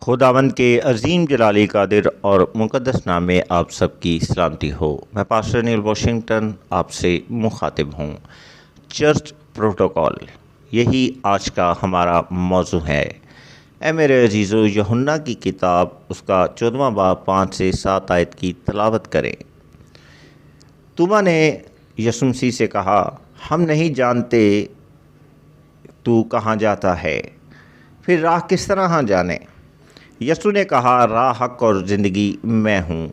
خداوند کے عظیم جلالی قادر اور مقدس نام میں آپ سب کی سلامتی ہو۔ میں پاسٹر نیل واشنگٹن آپ سے مخاطب ہوں۔ چرچ پروٹوکول، یہی آج کا ہمارا موضوع ہے۔ اے میرے عزیزو، یوحنا کی کتاب اس کا 14واں باب 5 سے 7 آیت کی تلاوت کریں۔ توما نے یسوع مسیح سے کہا، ہم نہیں جانتے تو کہاں جاتا ہے، پھر راہ کس طرح جانے؟ یسوع نے کہا، راہ، حق اور زندگی میں ہوں،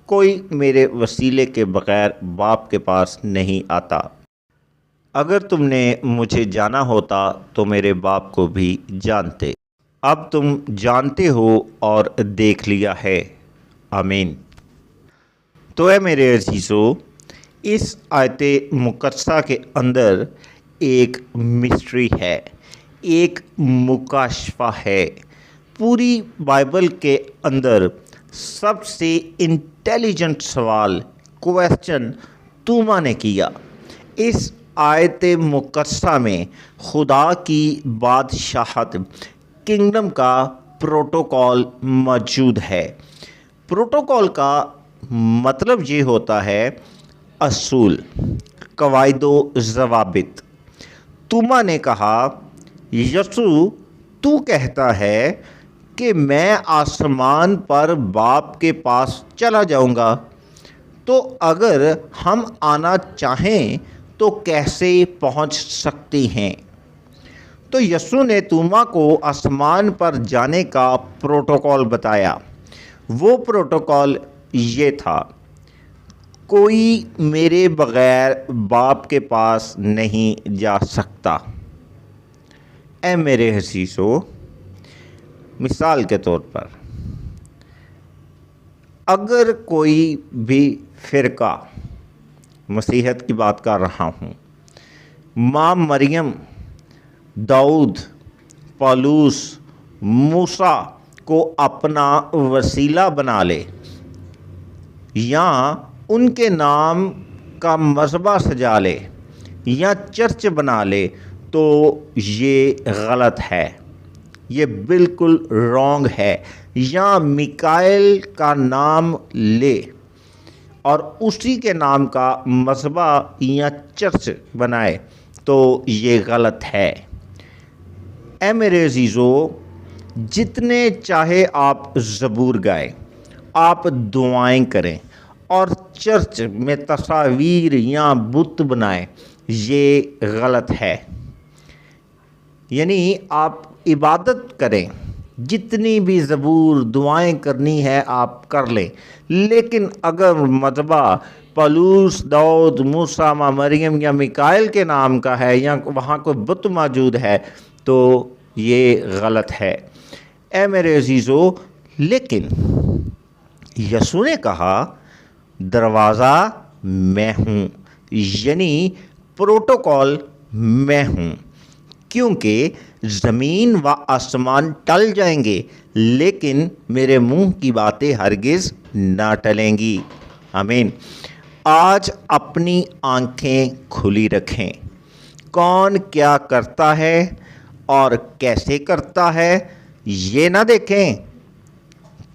کوئی میرے وسیلے کے بغیر باپ کے پاس نہیں آتا۔ اگر تم نے مجھے جانا ہوتا تو میرے باپ کو بھی جانتے۔ اب تم جانتے ہو اور دیکھ لیا ہے۔ آمین۔ تو اے میرے عزیزو، اس آیت مقدسہ کے اندر ایک مسٹری ہے، ایک مکاشفہ ہے۔ پوری بائبل کے اندر سب سے انٹیلیجنٹ سوال، کویسچن توما نے کیا۔ اس آیت مقدسہ میں خدا کی بادشاہت، کنگڈم کا پروٹوکول موجود ہے۔ پروٹوکول کا مطلب یہ ہوتا ہے اصول، قواعد و ضوابط۔ توما نے کہا، یسوع تو کہتا ہے کہ میں آسمان پر باپ کے پاس چلا جاؤں گا، تو اگر ہم آنا چاہیں تو کیسے پہنچ سکتے ہیں؟ تو یسوع نے توما کو آسمان پر جانے کا پروٹوکول بتایا۔ وہ پروٹوکول یہ تھا، کوئی میرے بغیر باپ کے پاس نہیں جا سکتا۔ اے میرے عزیزو، مثال کے طور پر اگر کوئی بھی فرقہ، مسیحیت کی بات کر رہا ہوں، ماں مریم، داؤد، پولس، موسیٰ کو اپنا وسیلہ بنا لے یا ان کے نام کا مذبح سجا لے یا چرچ بنا لے تو یہ غلط ہے، یہ بالکل رانگ ہے۔ یا میکائیل کا نام لے اور اسی کے نام کا مذبح یا چرچ بنائے تو یہ غلط ہے۔ اے میرے عزیزو، جتنے چاہے آپ زبور گائیں، آپ دعائیں کریں اور چرچ میں تصاویر یا بت بنائیں، یہ غلط ہے۔ یعنی آپ عبادت کریں، جتنی بھی زبور دعائیں کرنی ہے آپ کر لیں، لیکن اگر مذبح پولس، داؤد، موسیٰ، ماں مریم یا میکائیل کے نام کا ہے یا وہاں کوئی بت موجود ہے تو یہ غلط ہے۔ اے میرے عزیزو، لیکن یسوع نے کہا، دروازہ میں ہوں، یعنی پروٹوکول میں ہوں، کیونکہ زمین و آسمان ٹل جائیں گے لیکن میرے منہ کی باتیں ہرگز نہ ٹلیں گی۔ آمین۔ آج اپنی آنکھیں کھلی رکھیں، کون کیا کرتا ہے اور کیسے کرتا ہے یہ نہ دیکھیں،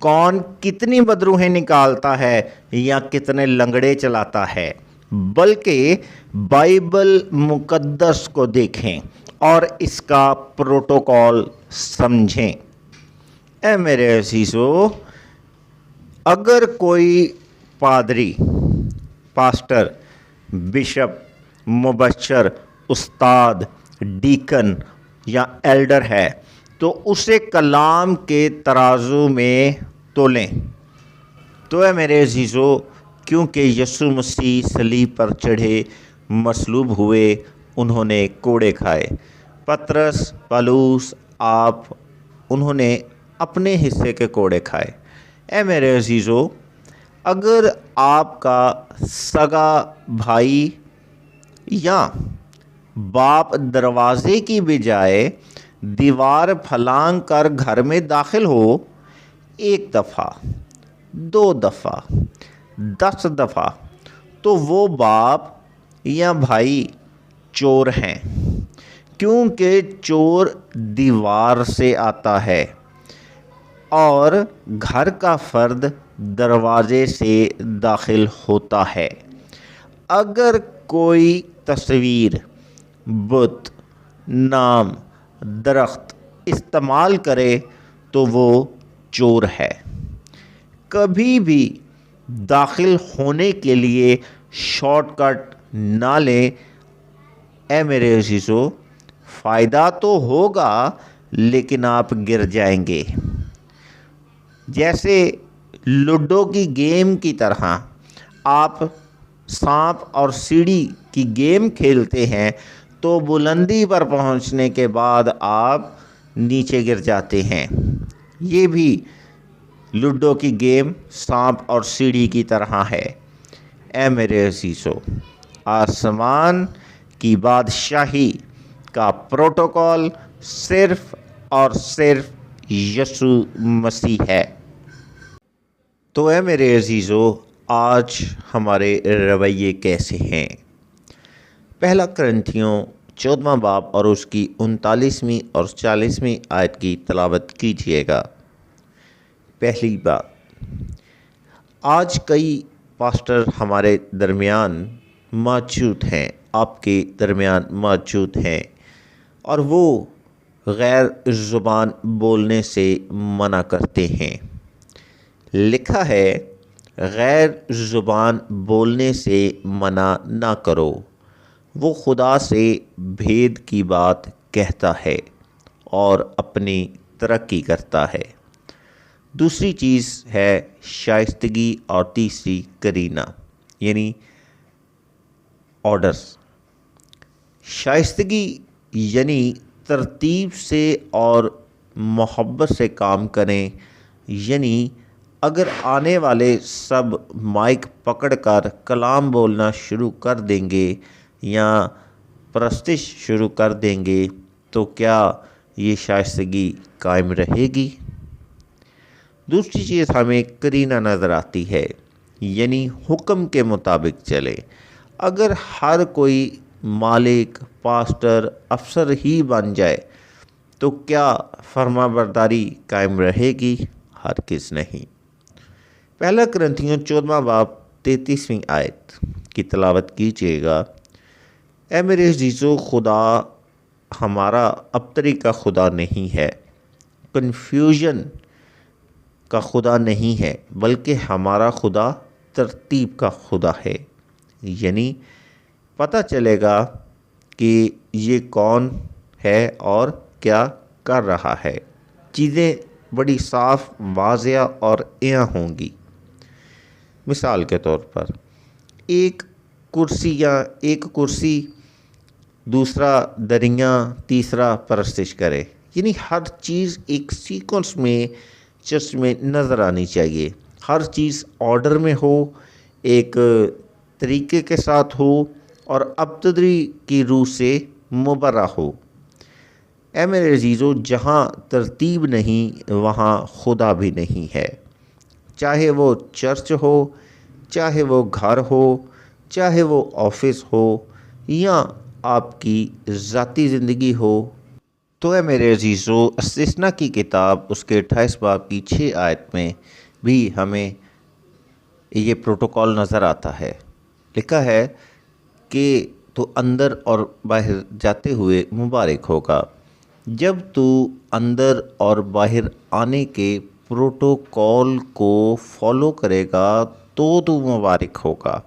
کون کتنی بدروہیں نکالتا ہے یا کتنے لنگڑے چلاتا ہے، بلکہ بائبل مقدس کو دیکھیں اور اس کا پروٹوکول سمجھیں۔ اے میرے عزیزو، اگر کوئی پادری، پاسٹر، بشپ، مبشر، استاد، ڈیکن یا ایلڈر ہے تو اسے کلام کے ترازو میں تولیں۔ تو اے میرے عزیزو، کیونکہ یسوع مسیح صلیب پر چڑھے، مصلوب ہوئے، انہوں نے کوڑے کھائے، پطرس، پولس، آپ، انہوں نے اپنے حصے کے کوڑے کھائے۔ اے میرے عزیزو، اگر آپ کا سگا بھائی یا باپ دروازے کی بجائے دیوار پھلانگ کر گھر میں داخل ہو، 1 دفعہ، 2 دفعہ، 10 دفعہ، تو وہ باپ یا بھائی چور ہیں، کیونکہ چور دیوار سے آتا ہے۔ اور گھر کا فرد دروازے سے داخل ہوتا ہے۔ اگر کوئی تصویر، بت، نام، درخت استعمال کرے تو وہ چور ہے۔ کبھی بھی داخل ہونے کے لیے شارٹ کٹ نہ لیں۔ اے میرے عزیزو، فائدہ تو ہوگا لیکن آپ گر جائیں گے۔ جیسے لوڈو کی گیم کی طرح آپ سانپ اور سیڑھی کی گیم کھیلتے ہیں تو بلندی پر پہنچنے کے بعد آپ نیچے گر جاتے ہیں۔ یہ بھی لوڈو کی گیم سانپ اور سیڑھی کی طرح ہے۔ اے میرے عزیزو، آسمان کی بادشاہی کا پروٹوکول صرف اور صرف یسوع مسیح ہے۔ تو اے میرے عزیزو، آج ہمارے رویے کیسے ہیں؟ پہلا کرنتھیوں 14واں باب اور اس کی 39ویں اور 40ویں آیت کی تلاوت کیجیے گا۔ پہلی بات، آج کئی پاسٹر ہمارے درمیان موجود ہیں، آپ کے درمیان موجود ہیں، اور وہ غیر زبان بولنے سے منع کرتے ہیں۔ لکھا ہے، غیر زبان بولنے سے منع نہ کرو، وہ خدا سے بھید کی بات کہتا ہے اور اپنی ترقی کرتا ہے۔ دوسری چیز ہے شائستگی اور تیسری کرینہ یعنی آرڈرز۔ شائستگی یعنی ترتیب سے اور محبت سے کام کریں، یعنی اگر آنے والے سب مائک پکڑ کر کلام بولنا شروع کر دیں گے یا پرستش شروع کر دیں گے تو کیا یہ شائستگی قائم رہے گی؟ دوسری چیز ہمیں کرینہ نظر آتی ہے، یعنی حکم کے مطابق چلے۔ اگر ہر کوئی مالک، پاسٹر، افسر ہی بن جائے تو کیا فرما برداری قائم رہے گی؟ ہرگز نہیں۔ پہلا کرنتھیوں 14واں باب 33ویں آیت کی تلاوت کیجیے گا۔ اے میرے عزیزو، خدا ہمارا ابتری کا خدا نہیں ہے، کنفیوژن کا خدا نہیں ہے، بلکہ ہمارا خدا ترتیب کا خدا ہے۔ یعنی پتہ چلے گا کہ یہ کون ہے اور کیا کر رہا ہے۔ چیزیں بڑی صاف، واضح اور عیاں ہوں گی۔ مثال کے طور پر ایک کرسی، دوسرا دریا، تیسرا پرستش کرے، یعنی ہر چیز ایک سیکوینس میں چرچ میں نظر آنی چاہیے۔ ہر چیز آرڈر میں ہو، ایک طریقے کے ساتھ ہو اور ابتدائی کی روح سے مبرہ ہو۔ اے میرے عزیزو، جہاں ترتیب نہیں وہاں خدا بھی نہیں ہے۔ چاہے وہ چرچ ہو، چاہے وہ گھر ہو، چاہے وہ آفس ہو یا آپ کی ذاتی زندگی ہو۔ تو اے میرے عزیزو، استثنا کی کتاب اس کے 28 باب کی 6 آیت میں بھی ہمیں یہ پروٹوکول نظر آتا ہے۔ لکھا ہے کہ تو اندر اور باہر جاتے ہوئے مبارک ہوگا۔ جب تو اندر اور باہر آنے کے پروٹوکول کو فالو کرے گا تو مبارک ہوگا۔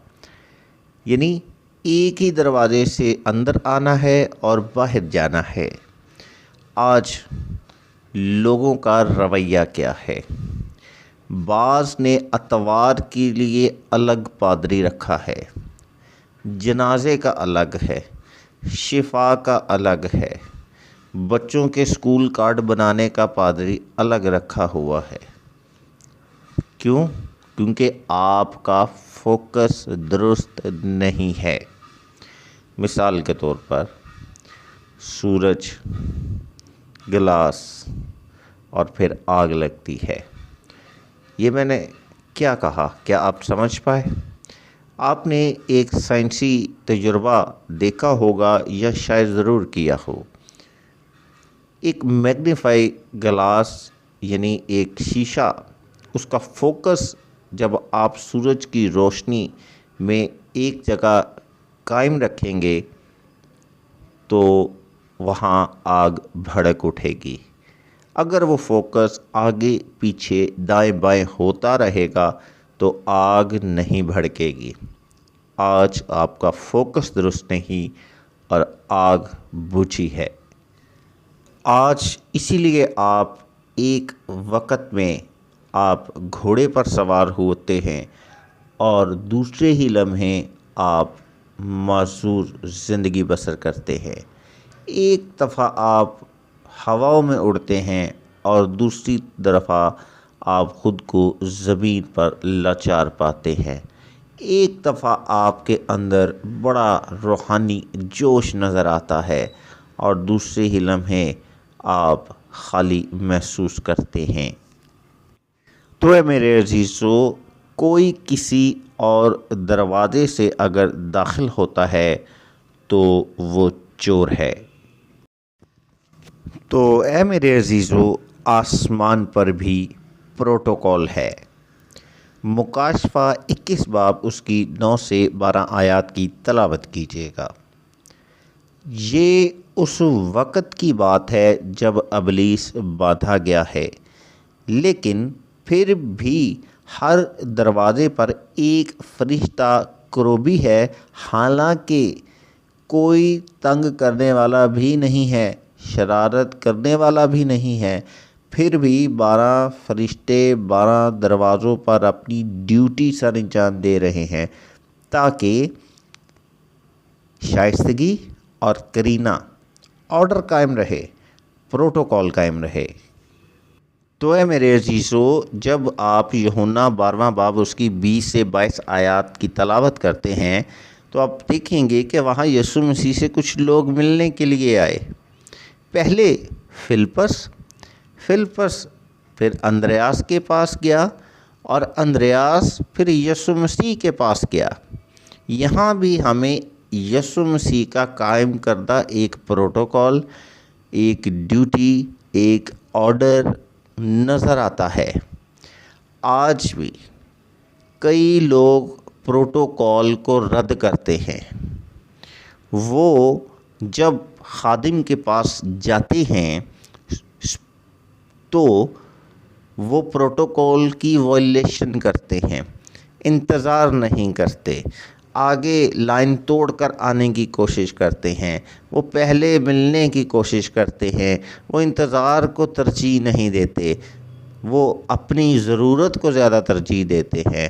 یعنی ایک ہی دروازے سے اندر آنا ہے اور باہر جانا ہے۔ آج لوگوں کا رویہ کیا ہے؟ بعض نے اتوار کے لیے الگ پادری رکھا ہے، جنازے کا الگ ہے، شفا کا الگ ہے، بچوں کے اسکول کارڈ بنانے کا پادری الگ رکھا ہوا ہے۔ کیوں؟ کیونکہ آپ کا فوکس درست نہیں ہے۔ مثال کے طور پر سورج، گلاس اور پھر آگ لگتی ہے۔ یہ میں نے کیا کہا؟ کیا آپ سمجھ پائے؟ آپ نے ایک سائنسی تجربہ دیکھا ہوگا یا شاید ضرور کیا ہو۔ ایک میگنیفائی گلاس یعنی ایک شیشہ، اس کا فوکس جب آپ سورج کی روشنی میں ایک جگہ قائم رکھیں گے تو وہاں آگ بھڑک اٹھے گی۔ اگر وہ فوکس آگے پیچھے دائیں بائیں ہوتا رہے گا تو آگ نہیں بھڑکے گی۔ آج آپ کا فوکس درست نہیں اور آگ بجھی ہے۔ آج اسی لیے آپ ایک وقت میں آپ گھوڑے پر سوار ہوتے ہیں اور دوسرے ہی لمحے آپ معذور زندگی بسر کرتے ہیں۔ ایک دفعہ آپ ہواؤں میں اڑتے ہیں اور دوسری دفعہ آپ خود کو زمین پر لاچار پاتے ہیں۔ ایک دفعہ آپ کے اندر بڑا روحانی جوش نظر آتا ہے اور دوسرے ہی لمحے آپ خالی محسوس کرتے ہیں۔ تو اے میرے عزیزو، کوئی کسی اور دروازے سے اگر داخل ہوتا ہے تو وہ چور ہے۔ تو اے میرے عزیزو، آسمان پر بھی پروٹوکول ہے۔ مکاشفہ 21 باب اس کی 9 سے 12 آیات کی تلاوت کیجیے گا۔ یہ اس وقت کی بات ہے جب ابلیس باندھا گیا ہے، لیکن پھر بھی ہر دروازے پر ایک فرشتہ کروبی ہے، حالانکہ کوئی تنگ کرنے والا بھی نہیں ہے، شرارت کرنے والا بھی نہیں ہے، پھر بھی 12 فرشتے 12 دروازوں پر اپنی ڈیوٹی سر انجام دے رہے ہیں تاکہ شائستگی اور کرینہ آرڈر قائم رہے، پروٹوکول قائم رہے۔ تو اے میرے عزیزو، جب آپ یوحنا 12واں باب اس کی 20 سے 22 آیات کی تلاوت کرتے ہیں تو آپ دیکھیں گے کہ وہاں یسوع مسیح سے کچھ لوگ ملنے کے لیے آئے۔ پہلے فلپس پھر اندریاس کے پاس گیا اور اندریاس پھر یسوع مسیح کے پاس گیا۔ یہاں بھی ہمیں یسوع مسیح کا قائم کردہ ایک پروٹوکول، ایک ڈیوٹی، ایک آرڈر نظر آتا ہے۔ آج بھی کئی لوگ پروٹوکول کو رد کرتے ہیں۔ وہ جب خادم کے پاس جاتے ہیں تو وہ پروٹوکول کی وائلیشن کرتے ہیں، انتظار نہیں کرتے، آگے لائن توڑ کر آنے کی کوشش کرتے ہیں، وہ پہلے ملنے کی کوشش کرتے ہیں، وہ انتظار کو ترجیح نہیں دیتے، وہ اپنی ضرورت کو زیادہ ترجیح دیتے ہیں۔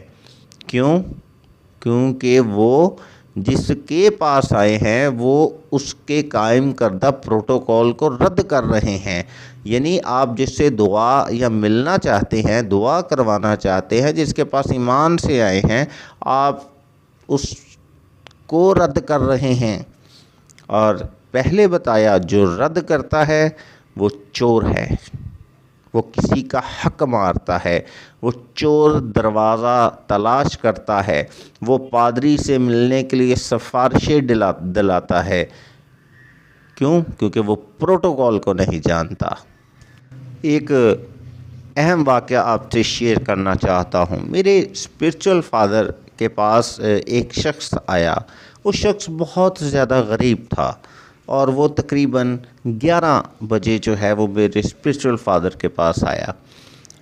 کیونکہ وہ جس کے پاس آئے ہیں وہ اس کے قائم کردہ پروٹوکول کو رد کر رہے ہیں۔ یعنی آپ جس سے دعا یا ملنا چاہتے ہیں، دعا کروانا چاہتے ہیں، جس کے پاس ایمان سے آئے ہیں، آپ اس کو رد کر رہے ہیں۔ اور پہلے بتایا جو رد کرتا ہے وہ چور ہے، وہ کسی کا حق مارتا ہے، وہ چور دروازہ تلاش کرتا ہے، وہ پادری سے ملنے کے لیے سفارشیں دلاتا ہے۔ کیونکہ وہ پروٹوکول کو نہیں جانتا۔ ایک اہم واقعہ آپ سے شیئر کرنا چاہتا ہوں۔ میرے اسپرچول فادر کے پاس ایک شخص آیا۔ وہ شخص بہت زیادہ غریب تھا اور وہ تقریباً 11 بجے جو ہے وہ میرے اسپرچول فادر کے پاس آیا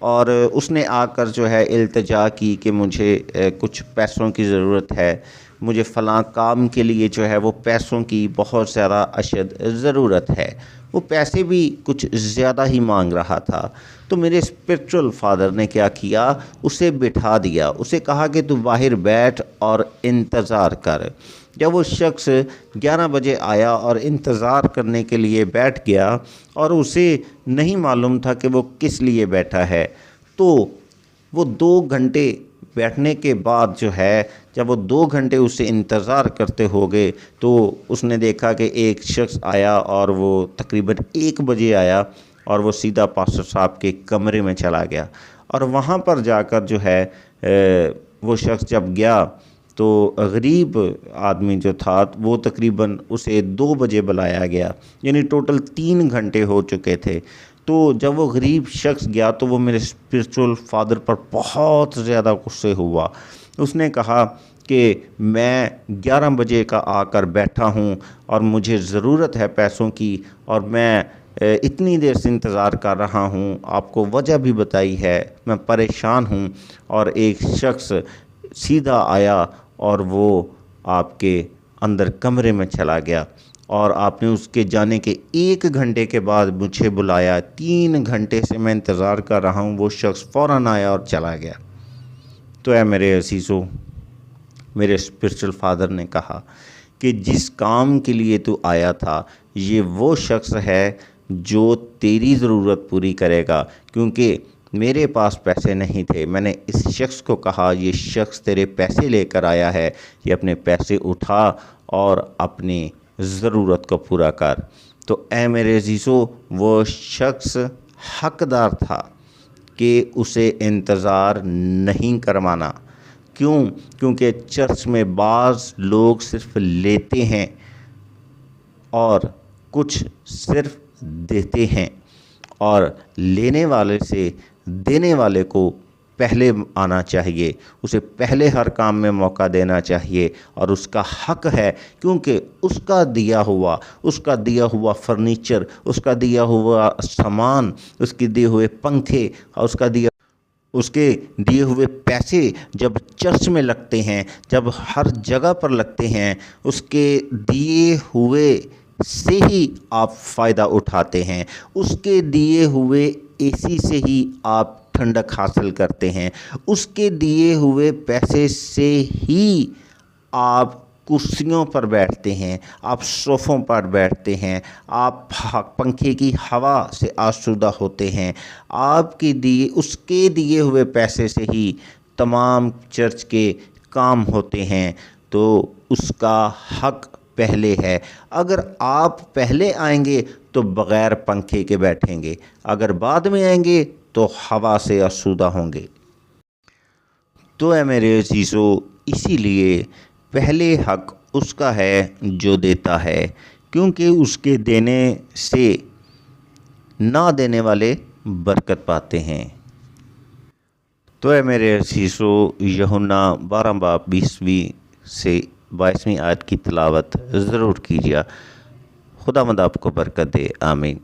اور اس نے آ کر جو ہے التجا کی کہ مجھے کچھ پیسوں کی ضرورت ہے، مجھے فلاں کام کے لیے جو ہے وہ پیسوں کی بہت زیادہ اشد ضرورت ہے۔ وہ پیسے بھی کچھ زیادہ ہی مانگ رہا تھا۔ تو میرے اسپرچول فادر نے کیا کیا، اسے بٹھا دیا، اسے کہا کہ تو باہر بیٹھ اور انتظار کر۔ جب وہ شخص 11 بجے آیا اور انتظار کرنے کے لیے بیٹھ گیا اور اسے نہیں معلوم تھا کہ وہ کس لیے بیٹھا ہے، تو وہ 2 گھنٹے بیٹھنے کے بعد جو ہے، جب وہ 2 گھنٹے اسے انتظار کرتے ہو گئے تو اس نے دیکھا کہ ایک شخص آیا اور وہ تقریباً 1 بجے آیا اور وہ سیدھا پاسٹر صاحب کے کمرے میں چلا گیا۔ اور وہاں پر جا کر جو ہے وہ شخص جب گیا تو غریب آدمی جو تھا وہ تقریباً اسے 2 بجے بلایا گیا، یعنی ٹوٹل 3 گھنٹے ہو چکے تھے۔ تو جب وہ غریب شخص گیا تو وہ میرے اسپرچول فادر پر بہت زیادہ غصے ہوا. اس نے کہا کہ میں 11 بجے کا آ کر بیٹھا ہوں اور مجھے ضرورت ہے پیسوں کی، اور میں اتنی دیر سے انتظار کر رہا ہوں، آپ کو وجہ بھی بتائی ہے، میں پریشان ہوں. اور ایک شخص سیدھا آیا اور وہ آپ کے اندر کمرے میں چلا گیا، اور آپ نے اس کے جانے کے 1 گھنٹے کے بعد مجھے بلایا. 3 گھنٹے سے میں انتظار کر رہا ہوں، وہ شخص فوراً آیا اور چلا گیا. تو اے میرے عزیزو، میرے اسپرچل فادر نے کہا کہ جس کام کے لیے تو آیا تھا یہ وہ شخص ہے جو تیری ضرورت پوری کرے گا، کیونکہ میرے پاس پیسے نہیں تھے. میں نے اس شخص کو کہا یہ شخص تیرے پیسے لے کر آیا ہے، یہ اپنے پیسے اٹھا اور اپنی ضرورت کو پورا کر. تو اے میرے عزیزو، وہ شخص حقدار تھا کہ اسے انتظار نہیں کروانا. کیوں؟ کیونکہ چرچ میں بعض لوگ صرف لیتے ہیں اور کچھ صرف دیتے ہیں، اور لینے والے سے دینے والے کو پہلے آنا چاہیے، اسے پہلے ہر کام میں موقع دینا چاہیے، اور اس کا حق ہے، کیونکہ اس کا دیا ہوا فرنیچر، اس کا دیا ہوا سامان، اس کے دیے ہوئے پنکھے، اور اس کے دیے ہوئے پیسے جب چرچ میں لگتے ہیں، جب ہر جگہ پر لگتے ہیں، اس کے دیے ہوئے سے ہی آپ فائدہ اٹھاتے ہیں، اس کے دیے ہوئے اے سی سے ہی آپ ٹھنڈک حاصل کرتے ہیں، اس کے دیے ہوئے پیسے سے ہی آپ کرسیوں پر بیٹھتے ہیں، آپ صوفوں پر بیٹھتے ہیں، آپ پنکھے کی ہوا سے آسودہ ہوتے ہیں. اس کے دیے ہوئے پیسے سے ہی تمام چرچ کے کام ہوتے ہیں. تو اس کا حق پہلے ہے. اگر آپ پہلے آئیں گے تو بغیر پنکھے کے بیٹھیں گے، اگر بعد میں آئیں گے تو ہوا سے آسودہ ہوں گے. تو اے میرے عزیزو، اسی لیے پہلے حق اس کا ہے جو دیتا ہے، کیونکہ اس کے دینے سے نہ دینے والے برکت پاتے ہیں. تو اے میرے عزیزو، یوحنا 12 باب 20 سے 22 آیت کی تلاوت ضرور کیجیے. خداوند آپ کو برکت دے. آمین.